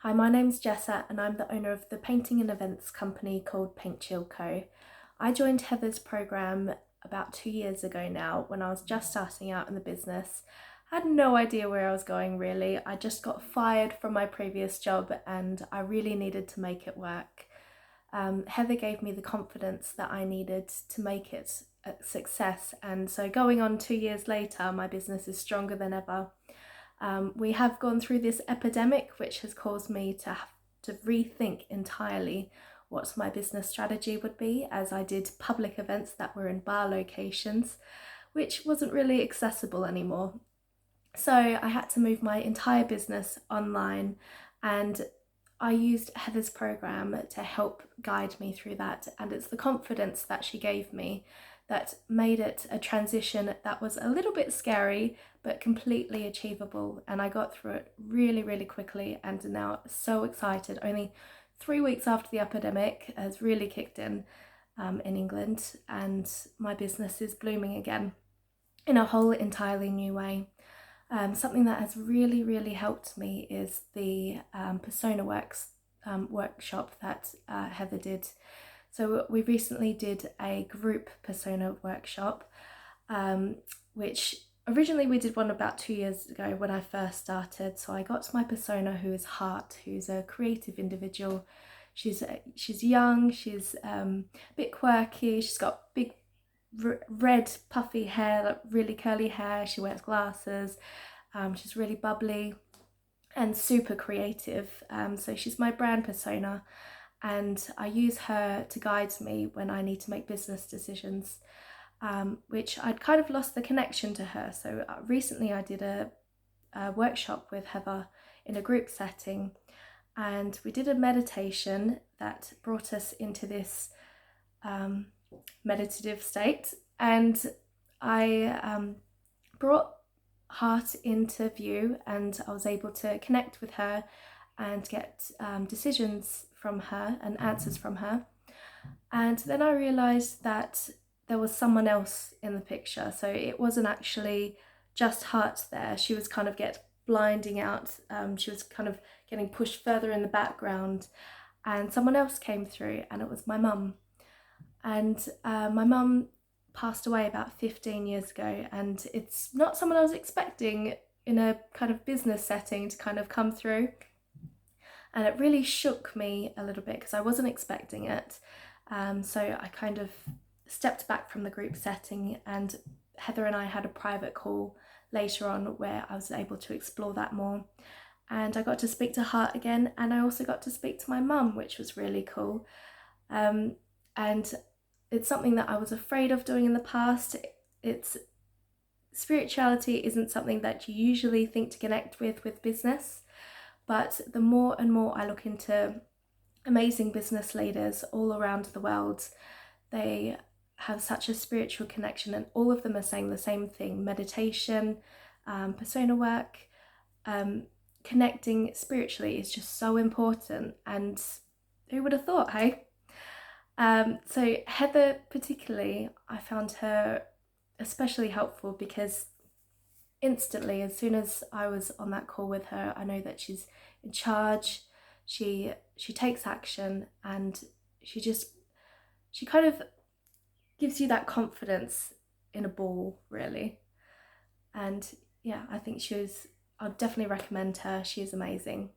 Hi, my name's Jessa and I'm the owner of the painting and events company called Paint Chill Co. I joined Heather's program about 2 years ago now when I was just starting out in the business. I had no idea where I was going really. I just got fired from my previous job and I really needed to make it work. Heather gave me the confidence that I needed to make it a success, and so going on 2 years later, my business is stronger than ever. We have gone through this epidemic, which has caused me to have to rethink entirely what my business strategy would be, as I did public events that were in bar locations, which wasn't really accessible anymore. So I had to move my entire business online, and I used Heather's program to help guide me through that, and it's the confidence that she gave me that made it a transition that was a little bit scary but completely achievable, and I got through it really quickly and now so excited. Only 3 weeks after the epidemic has really kicked in England, and my business is blooming again in a whole entirely new way. Something that has really helped me is the Persona Works workshop that Heather did. So we recently did a group persona workshop, which originally we did one about 2 years ago when I first started. So I got my persona, who is Heart, who's a creative individual. She's young, she's a bit quirky, she's got big red puffy hair, like really curly hair, she wears glasses, she's really bubbly and super creative, so she's my brand persona, and I use her to guide me when I need to make business decisions, which I'd kind of lost the connection to her. So recently I did a workshop with Heather in a group setting, and we did a meditation that brought us into this meditative state, and I brought Heart into view, and I was able to connect with her and get decisions from her and answers from her. And then I realised that there was someone else in the picture, so it wasn't actually just Heart there. She was kind of blinding out, she was kind of getting pushed further in the background, and someone else came through, and it was my mum. And my mum passed away about 15 years ago, and it's not someone I was expecting in a kind of business setting to kind of come through, and it really shook me a little bit because I wasn't expecting it. So I kind of stepped back from the group setting, and Heather and I had a private call later on where I was able to explore that more, and I got to speak to Heart again, and I also got to speak to my mum, which was really cool. And it's something that I was afraid of doing in the past. Spirituality isn't something that you usually think to connect with business, but the more and more I look into amazing business leaders all around the world, they have such a spiritual connection, and all of them are saying the same thing: meditation, persona work, connecting spiritually is just so important. And who would have thought, hey? So Heather particularly, I found her especially helpful because instantly, as soon as I was on that call with her, I know that she's in charge. She takes action, and she kind of gives you that confidence in a ball, really. And yeah, I think I'd definitely recommend her. She is amazing.